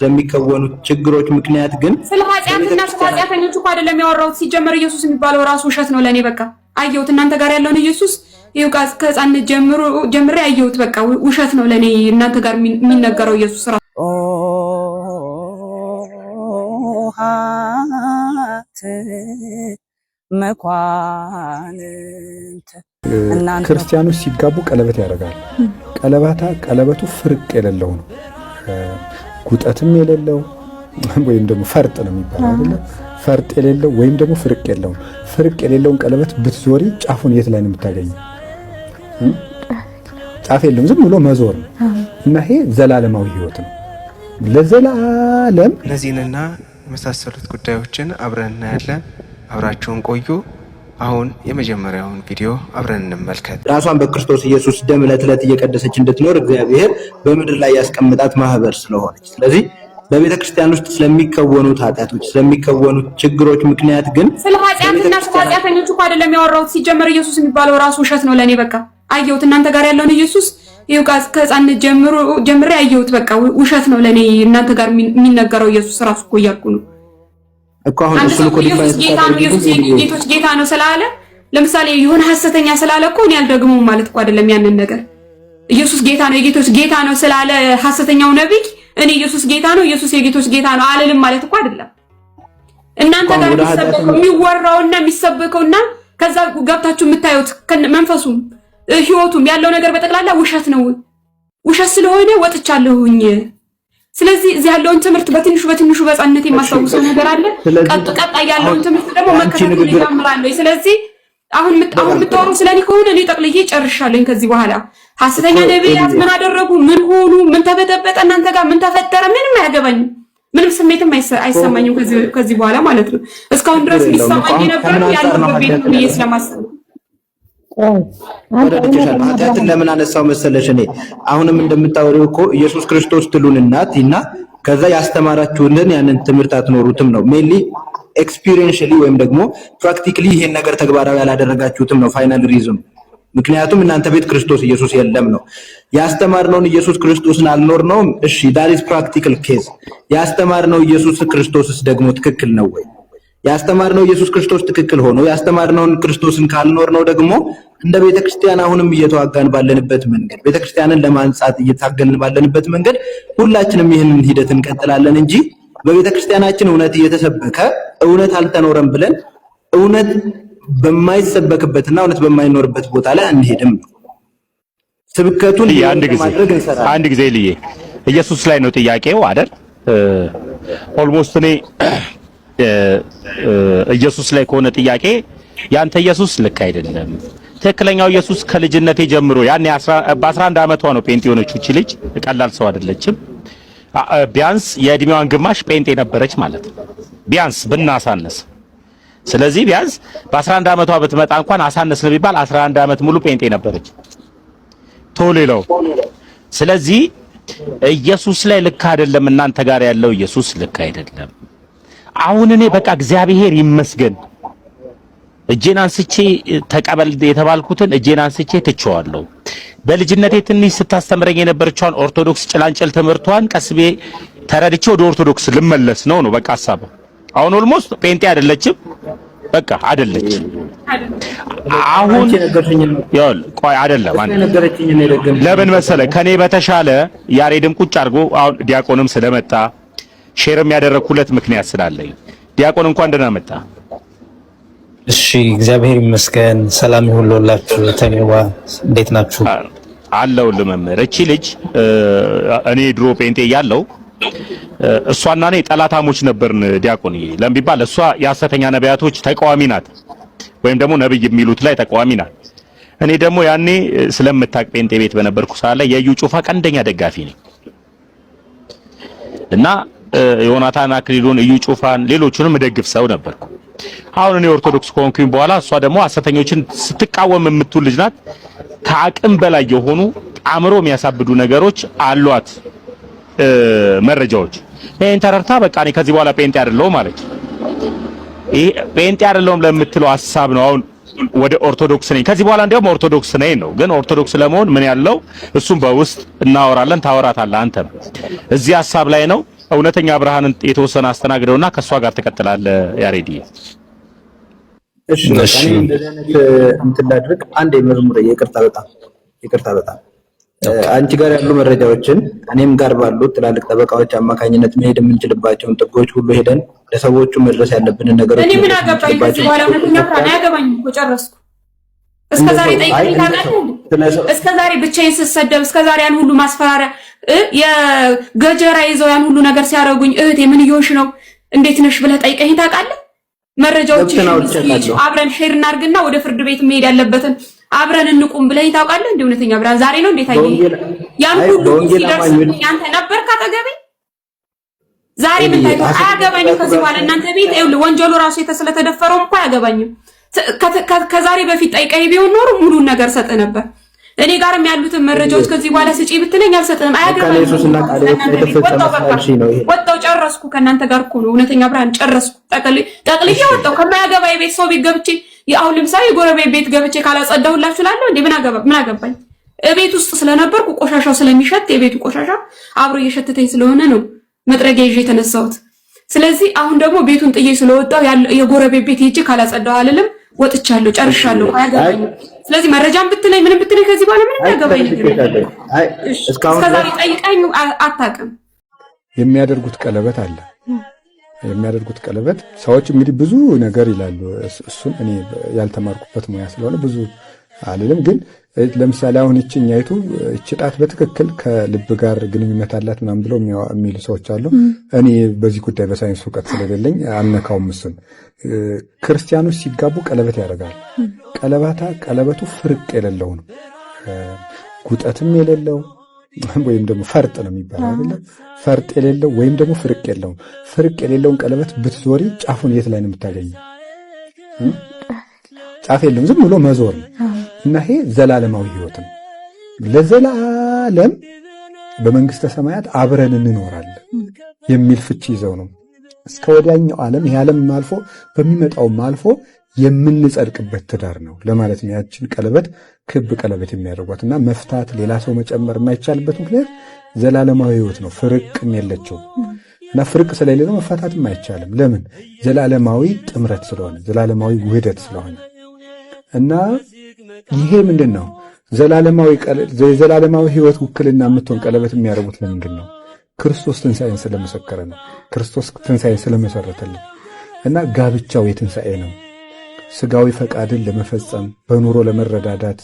ስለሚከወኑ ችግሮች ምክንያት ግን ስለ ኃጢአትና ስለ ኃጢአተኞች እኮ አይደለም ያወራሁት። ሲጀመር ኢየሱስ የሚባለው ራሱ ውሸት ነው ለኔ። በቃ አየሁት እናንተ ጋር ያለውን ኢየሱስ ይኸው ከሕፃንነት ጀምሬ አየሁት። በቃ ውሸት ነው ለኔ እናንተ ጋር የሚነገረው ኢየሱስ ራሱ። ክርስቲያኖች ሲጋቡ ቀለበት ያደርጋሉ። ቀለበቱ ፍርቅ የሌለው ነው፣ ጉጠትም የሌለው ወይም ደግሞ ፈርጥ ነው የሚባለው አይደለ? ፈርጥ የሌለው ወይም ደግሞ ፍርቅ የሌለው። ፍርቅ የሌለውን ቀለበት ብትዞሪ ጫፉን የት ላይ ነው የምታገኘው? ጫፍ የለውም፣ ዝም ብሎ መዞር ነው። እና ይሄ ዘላለማዊ ህይወት ነው ለዘላለም። እነዚህንና የመሳሰሉት ጉዳዮችን አብረን እናያለን። አብራችሁን ቆዩ። አሁን የመጀመሪያውን ቪዲዮ አብረን እንመልከት። ራሷን በክርስቶስ ኢየሱስ ደም ዕለት ዕለት እየቀደሰች እንድትኖር እግዚአብሔር በምድር ላይ ያስቀምጣት ማህበር ስለሆነች፣ ስለዚህ በቤተ ክርስቲያን ውስጥ ስለሚከወኑት ኃጢአቶች ስለሚከወኑት ችግሮች ምክንያት ግን ስለ ኃጢአትና ስለ ኃጢአተኞች እኮ አይደለም ያወራሁት። ሲጀመር ኢየሱስ የሚባለው ራሱ ውሸት ነው ለኔ። በቃ አየሁት እናንተ ጋር ያለውን ኢየሱስ ይኸው ከሕፃንነት ጀምሬ አየሁት። በቃ ውሸት ነው ለኔ እናንተ ጋር የሚነገረው ኢየሱስ ራሱ እኮ እያልኩ ነው እኮ። አሁን እሱ እኮ ኢየሱስ ጌታ ነው ስላለ ለምሳሌ የሆነ ሐሰተኛ ስላለ እኮ እኔ አልደግመውም ማለት እኮ አይደለም ያንን ነገር። ኢየሱስ ጌታ ነው የጌቶች ጌታ ነው ስላለ ሐሰተኛው ነብይ እኔ ኢየሱስ ጌታ ነው ኢየሱስ የጌቶች ጌታ ነው አልልም ማለት እኮ አይደለም። እናንተ ጋር የሚወራውና የሚሰበከውና ከዛ ገብታችሁ የምታዩት መንፈሱም ህይወቱም ያለው ነገር በጠቅላላ ውሸት ነው። ውሸት ስለሆነ ወጥቻለሁኝ። ስለዚህ እዚህ ያለውን ትምህርት በትንሹ በጻነት የማስታውሰው ነገር አለ። ቀጣይ ያለውን ትምህርት ደግሞ መከታተል ይጀምራለሁ። ስለዚህ አሁን የምታወሩ ስለኔ ከሆነ እኔ ጠቅልዬ ጨርሻለሁ። ከዚህ በኋላ ሐሰተኛ ነብያት ምን አደረጉ፣ ምን ሆኑ፣ ምን ተበጠበጠ፣ እናንተ ጋር ምን ተፈጠረ ምንም አያገባኝም። ምንም ስሜትም አይሰማኝም ከዚህ በኋላ ማለት ነው። እስካሁን ድረስ የሚሰማኝ የነበረው ያለው ቤት ነው ስለማሰብ ኃጢአትን ለምን አነሳው መሰለሽ? እኔ አሁንም እንደምታወሪው እኮ ኢየሱስ ክርስቶስ ትሉንና ከዛ ያስተማራችሁልን ያንን ትምህርት አትኖሩትም ነው። ሜንሊ ኤክስፒሪየንሻሊ ወይም ደግሞ ፕራክቲካሊ ይሄን ነገር ተግባራዊ ያላደረጋችሁትም ነው ፋይናል ሪዝን። ምክንያቱም እናንተ ቤት ክርስቶስ ኢየሱስ የለም ነው። ያስተማርነውን ኢየሱስ ክርስቶስን አልኖርነውም። እሺ ዳት ኢዝ ፕራክቲካል ኬዝ። ያስተማርነው ኢየሱስ ክርስቶስስ ደግሞ ትክክል ነው ወይ? ያስተማርነው ኢየሱስ ክርስቶስ ትክክል ሆኖ ያስተማርነውን ክርስቶስን ካልኖርነው ደግሞ እንደ ቤተክርስቲያን አሁንም እየተዋጋን ባለንበት መንገድ ቤተክርስቲያንን ለማንጻት እየታገልን ባለንበት መንገድ ሁላችንም ይህንን ሂደት እንቀጥላለን እንጂ በቤተክርስቲያናችን እውነት እየተሰበከ እውነት አልተኖረም ብለን እውነት በማይሰበክበትና እውነት በማይኖርበት ቦታ ላይ አንሄድም። ስብከቱን አንድ ጊዜ ልዬ ኢየሱስ ላይ ነው ጥያቄው አይደል? ኦልሞስት እኔ ኢየሱስ ላይ ከሆነ ጥያቄ ያንተ ኢየሱስ ልክ አይደለም። ትክክለኛው ኢየሱስ ከልጅነቴ ጀምሮ ያኔ በ11 ዓመቷ ነው ጴንጤ የሆነችው እቺ ልጅ። ቀላል ሰው አይደለችም። ቢያንስ የእድሜዋን ግማሽ ጴንጤ ነበረች ማለት ነው፣ ቢያንስ ብናሳነስ። ስለዚህ ቢያንስ በ11 ዓመቷ ብትመጣ እንኳን አሳነስ ነው ቢባል 11 ዓመት ሙሉ ጴንጤ ነበረች ቶሌለው። ስለዚህ ኢየሱስ ላይ ልክ አይደለም፣ እናንተ ጋር ያለው ኢየሱስ ልክ አይደለም። አሁን እኔ በቃ እግዚአብሔር ይመስገን እጄን አንስቼ ተቀበል የተባልኩትን እጄን አንስቼ ትቼዋለሁ። በልጅነቴ ትንሽ ስታስተምረኝ የነበረችውን ኦርቶዶክስ ጭላንጭል ትምህርቷን ቀስቤ ተረድቼ ወደ ኦርቶዶክስ ልመለስ ነው በቃ ሐሳብ። አሁን ኦልሞስት ጴንጤ አይደለችም፣ በቃ አይደለችም። አሁን ይኸውልህ ቆይ አይደለም ለምን መሰለህ ከኔ በተሻለ ያሬድም ቁጭ አድርጎ አሁን ዲያቆንም ስለመጣ ሼርም ያደረኩለት ምክንያት ስላለኝ ዲያቆን እንኳን ደህና መጣ። እሺ እግዚአብሔር ይመስገን። ሰላም ይሁን ለሁላችሁ። ተኔዋ እንዴት ናችሁ? አለሁልህ መምህር። እቺ ልጅ እኔ ድሮ ጴንጤ ያለው እሷና እኔ ጠላታሞች ነበርን ዲያቆን። ለምን ቢባል እሷ የሐሰተኛ ነቢያቶች ተቃዋሚ ናት፣ ወይም ደግሞ ነብይ የሚሉት ላይ ተቃዋሚ ናት። እኔ ደግሞ ያኔ ስለምታቅ ጴንጤ ቤት በነበርኩ ሰዓት ላይ የዩ ጩፋ ቀንደኛ ደጋፊ ነኝ እና ዮናታን አክሊሉን፣ እዩ ጩፋን፣ ሌሎቹንም ደግፍ ሰው ነበርኩ። አሁን እኔ ኦርቶዶክስ ከሆንኩኝ በኋላ እሷ ደግሞ ሐሰተኞችን ስትቃወም የምትውል ልጅ ናት። ከአቅም በላይ የሆኑ አእምሮ የሚያሳብዱ ነገሮች አሏት መረጃዎች። ይሄን ተረድታ በቃ እኔ ከዚህ በኋላ ጴንጤ አይደለሁም ማለት ይሄ ጴንጤ አይደለሁም ለምትለው ሐሳብ ነው አሁን ወደ ኦርቶዶክስ ነኝ ከዚህ በኋላ እንደውም ኦርቶዶክስ ነኝ ነው። ግን ኦርቶዶክስ ለመሆን ምን ያለው እሱም በውስጥ እናወራለን፣ ታወራታለህ። አንተም እዚህ ሐሳብ ላይ ነው እውነተኛ ብርሃንን የተወሰነ አስተናግደውና ከሷ ጋር ትቀጥላለህ ያሬዲ። እሺ እኔ እንደዚህ አይነት እንትን ላድርግ። አንድ መዝሙር ይቅርታ በጣም አንቺ ጋር ያሉ መረጃዎችን እኔም ጋር ባሉ ትላልቅ ጠበቃዎች አማካኝነት መሄድ የምንችልባቸውን ጥጎች ሁሉ ሄደን ለሰዎቹ መድረስ ያለብንን ነገሮች እኔ ምን አገባኝ? ከዚህ በኋላ እውነተኛ ብርሃን አያገባኝም እኮ ጨረስኩ። እስከዛሬ ጠይቀኝ ታውቃለህ? እስከዛሬ ብቻዬን ስሰደብ እስከዛሬ ያን ሁሉ ማስፈራሪያ የገጀራ ይዘው ያን ሁሉ ነገር ሲያደርጉኝ እህቴ ምን እየሆንሽ ነው እንዴት ነሽ ብለህ ጠይቀኝ ታውቃለህ? መረጃዎችን አብረን ሄድ እናድርግና ወደ ፍርድ ቤት መሄድ ያለበትን አብረን እንቁም ብለህ ታውቃለህ? እንደ እውነተኛ ብርሃን ዛሬ ነው እንዴት አየህ? ያን ሁሉ ሲደርስ ያንተ ነበርክ አጠገቤ? ዛሬ ምን ታይቶ አያገባኝም። ከዚህ በኋላ እናንተ ቤት ወንጀሉ ራሱ ስለተደፈረውም እኮ አያገባኝም። ከዛሬ በፊት ጠይቀኝ ቢሆን ኖሮ ሙሉን ነገር ሰጥ ነበር። እኔ ጋርም ያሉትን መረጃዎች ከዚህ በኋላ ስጪ ብትለኝ አልሰጥም። አያገባኝም። ወጣው ጨረስኩ። ከእናንተ ጋር እኮ ነው እውነተኛ ብርሃን ጨረስኩ። ጠቅልዬ ወጣው። ከማያገባኝ ቤት ሰው ቤት ገብቼ አሁን ለምሳሌ ጎረቤት ቤት ገብቼ ካላጸዳሁላችሁ ላለሁ እንዴ ምን አገባኝ? ቤት ውስጥ ስለነበርኩ ቆሻሻው ስለሚሸት የቤቱ ቆሻሻ አብሮ እየሸተተኝ ስለሆነ ነው መጥረጊያ ይዤ የተነሳሁት። ስለዚህ አሁን ደግሞ ቤቱን ጥዬ ስለወጣው የጎረቤት ቤት ሄጄ ካላጸዳሁ አልልም። ወጥቻለሁ፣ ጨርሻለሁ። አያገባኝም። ስለዚህ መረጃም ብትለኝ ምንም ብትለኝ ከዚህ በኋላ ምንም ያገባኝ ነገር የለም። እስከዛሬ ጠይቀኝ አታውቅም። የሚያደርጉት ቀለበት አለ። የሚያደርጉት ቀለበት ሰዎች እንግዲህ ብዙ ነገር ይላሉ። እሱን እኔ ያልተማርኩበት ሙያ ስለሆነ ብዙ አልልም። ግን ለምሳሌ አሁን እቺኛይቱ እቺ ጣት በትክክል ከልብ ጋር ግንኙነት አላት ምናምን ብለው የሚሉ ሰዎች አሉ። እኔ በዚህ ጉዳይ በሳይንስ እውቀት ስለሌለኝ አልነካውም። እሱን ክርስቲያኖች ሲጋቡ ቀለበት ያደርጋሉ። ቀለበቱ ፍርቅ የሌለው ነው፣ ጉጠትም የሌለው ወይም ደግሞ ፈርጥ ነው የሚባለው አይደል? ፈርጥ የሌለው ወይም ደግሞ ፍርቅ የሌለው። ፍርቅ የሌለውን ቀለበት ብትዞሪ ጫፉን የት ላይ ነው የምታገኘው? ጫፍ የለውም፣ ዝም ብሎ መዞር ነው። እና ይሄ ዘላለማዊ ሕይወት ነው። ለዘላለም በመንግስተ ሰማያት አብረን እንኖራለን የሚል ፍቺ ይዘው ነው እስከ ወዲያኛው ዓለም ይሄ ዓለም አልፎ በሚመጣውም አልፎ የምንጸድቅበት ትዳር ነው ለማለት ነው። ያችን ቀለበት ክብ ቀለበት የሚያደርጓትና መፍታት ሌላ ሰው መጨመር የማይቻልበት ምክንያት ዘላለማዊ ሕይወት ነው። ፍርቅም የለችው እና ፍርቅ ስለሌለው መፋታትም አይቻልም። ለምን? ዘላለማዊ ጥምረት ስለሆነ፣ ዘላለማዊ ውህደት ስለሆነ እና ይሄ ምንድን ነው? ዘላለማዊ ሕይወት ውክልና የምትሆን ቀለበት የሚያደርጉት ለምንድን ነው? ክርስቶስ ትንሣኤን ስለመሰከረ ነው። ክርስቶስ ትንሣኤን ስለመሰረተልን እና ጋብቻው የትንሣኤ ነው። ስጋዊ ፈቃድን ለመፈጸም በኑሮ ለመረዳዳት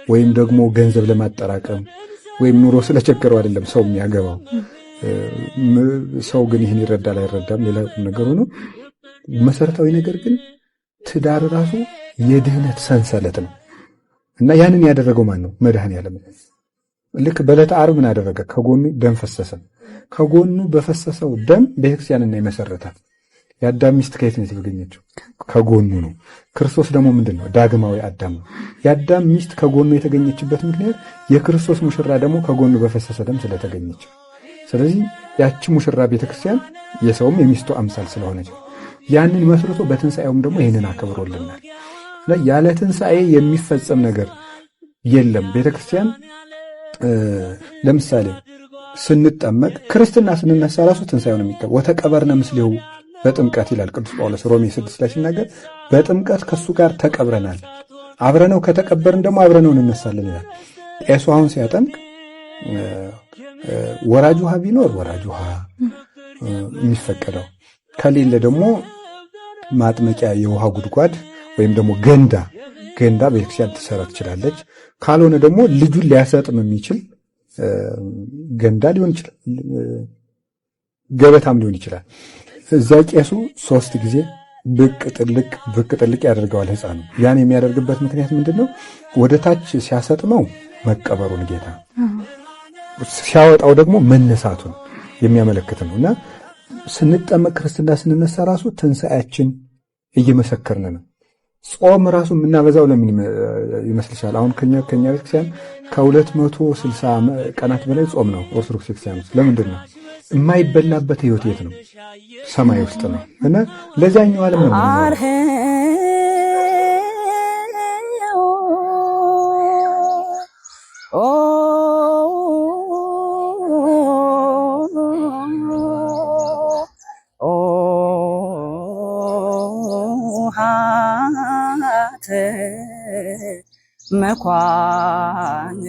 ወይም ደግሞ ገንዘብ ለማጠራቀም ወይም ኑሮ ስለቸገረው አይደለም ሰው የሚያገባው። ሰው ግን ይህን ይረዳል አይረዳም ሌላ ነገሩ ነው። መሰረታዊ ነገር ግን ትዳር ራሱ የድህነት ሰንሰለት ነው እና ያንን ያደረገው ማን ነው? መድኃኔዓለም። ልክ በዕለተ ዓርብ ምን አደረገ? ከጎኑ ደም ፈሰሰ። ከጎኑ በፈሰሰው ደም ቤተክርስቲያንን የመሰረታት። የአዳም ሚስት ከየት ነው የተገኘችው? ከጎኑ ነው። ክርስቶስ ደግሞ ምንድን ነው? ዳግማዊ አዳም ነው። የአዳም ሚስት ከጎኑ የተገኘችበት ምክንያት የክርስቶስ ሙሽራ ደግሞ ከጎኑ በፈሰሰ ደም ስለተገኘች። ስለዚህ ያቺ ሙሽራ ቤተክርስቲያን የሰውም የሚስቱ አምሳል ስለሆነች ያንን መስርቶ በትንሣኤውም ደግሞ ይህንን አከብሮልናል። ያለ ትንሣኤ የሚፈጸም ነገር የለም። ቤተክርስቲያን ለምሳሌ ስንጠመቅ ክርስትና ስንነሳ ራሱ ትንሣኤውን የሚቀበል ወተቀበርነ ምስሌሁ በጥምቀት ይላል ቅዱስ ጳውሎስ ሮሜ 6 ላይ ሲናገር፣ በጥምቀት ከሱ ጋር ተቀብረናል። አብረነው ከተቀበርን ደግሞ አብረነው እንነሳለን ይላል። ቄሱ አሁን ሲያጠምቅ ወራጅ ውሃ ቢኖር ወራጅ ውሃ የሚፈቀደው ከሌለ ደግሞ ማጥመቂያ የውሃ ጉድጓድ ወይም ደግሞ ገንዳ ቤተክርስቲያን ትሰራ ትችላለች። ካልሆነ ደግሞ ልጁን ሊያሰጥም የሚችል ገንዳ ሊሆን ይችላል፣ ገበታም ሊሆን ይችላል። እዛ ቄሱ 3 ጊዜ ብቅ ጥልቅ ያደርገዋል ሕፃኑ። ያን የሚያደርግበት ምክንያት ምንድን ነው? ወደ ታች ሲያሰጥመው መቀበሩን ጌታ ሲያወጣው ደግሞ መነሳቱን የሚያመለክት ነው እና ስንጠመቅ ክርስትና ስንነሳ ራሱ ትንሣኤያችን እየመሰከርን ነው። ጾም ራሱ የምናበዛው ለምን ይመስልሻል? አሁን ከኛ ቤተክርስቲያን ከ260 ቀናት በላይ ጾም ነው ኦርቶዶክስ ቤተክርስቲያን ውስጥ። ለምንድን ነው? የማይበላበት ህይወት የት ነው? ሰማይ ውስጥ ነው እና ለዛኛው ዓለም ነው መኳንንት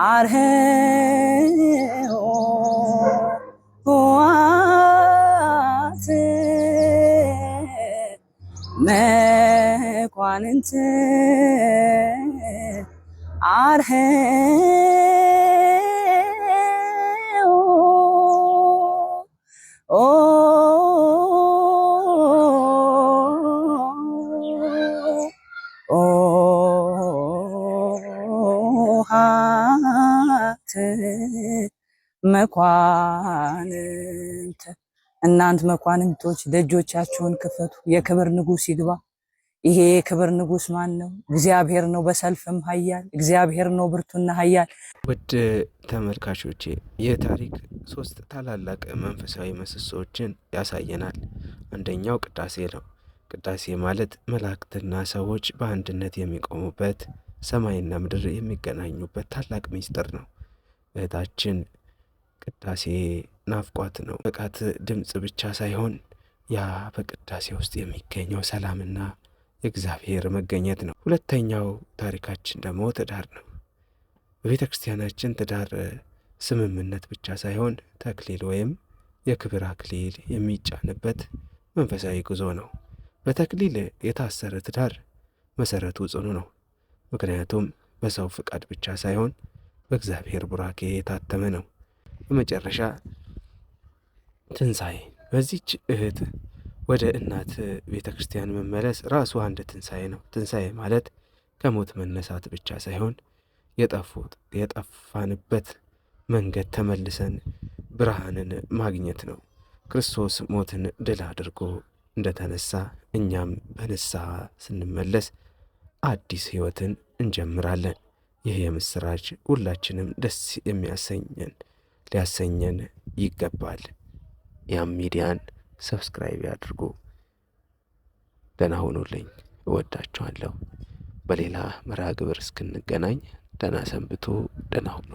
አርኅዉዓት መኳንንት መኳንንት እናንት መኳንንቶች ደጆቻችሁን ክፈቱ፣ የክብር ንጉሥ ይግባ። ይሄ የክብር ንጉሥ ማን ነው? እግዚአብሔር ነው፣ በሰልፍም ኃያል እግዚአብሔር ነው፣ ብርቱና ኃያል። ውድ ተመልካቾቼ ይህ ታሪክ 3 ታላላቅ መንፈሳዊ ምሰሶዎችን ያሳየናል። አንደኛው ቅዳሴ ነው። ቅዳሴ ማለት መላእክትና ሰዎች በአንድነት የሚቆሙበት፣ ሰማይና ምድር የሚገናኙበት ታላቅ ምስጢር ነው። እህታችን ቅዳሴ ናፍቋት ነው። በቃት ድምፅ ብቻ ሳይሆን ያ በቅዳሴ ውስጥ የሚገኘው ሰላምና የእግዚአብሔር መገኘት ነው። ሁለተኛው ታሪካችን ደግሞ ትዳር ነው። በቤተ ክርስቲያናችን ትዳር ስምምነት ብቻ ሳይሆን ተክሊል ወይም የክብር አክሊል የሚጫንበት መንፈሳዊ ጉዞ ነው። በተክሊል የታሰረ ትዳር መሰረቱ ጽኑ ነው። ምክንያቱም በሰው ፍቃድ ብቻ ሳይሆን በእግዚአብሔር ቡራኬ የታተመ ነው። በመጨረሻ ትንሣኤ። በዚች እህት ወደ እናት ቤተ ክርስቲያን መመለስ ራሱ አንድ ትንሣኤ ነው። ትንሣኤ ማለት ከሞት መነሳት ብቻ ሳይሆን የጠፋንበት መንገድ ተመልሰን ብርሃንን ማግኘት ነው። ክርስቶስ ሞትን ድል አድርጎ እንደተነሳ እኛም በንስሐ ስንመለስ አዲስ ሕይወትን እንጀምራለን። ይህ የምስራች ሁላችንም ደስ ሊያሰኘን ይገባል። ያም ሚዲያን ሰብስክራይብ ያድርጉ። ደህና ሁኑልኝ። እወዳችኋለሁ። በሌላ መርሃ ግብር እስክንገናኝ ደህና ሰንብቱ። ደህና ሁኑ።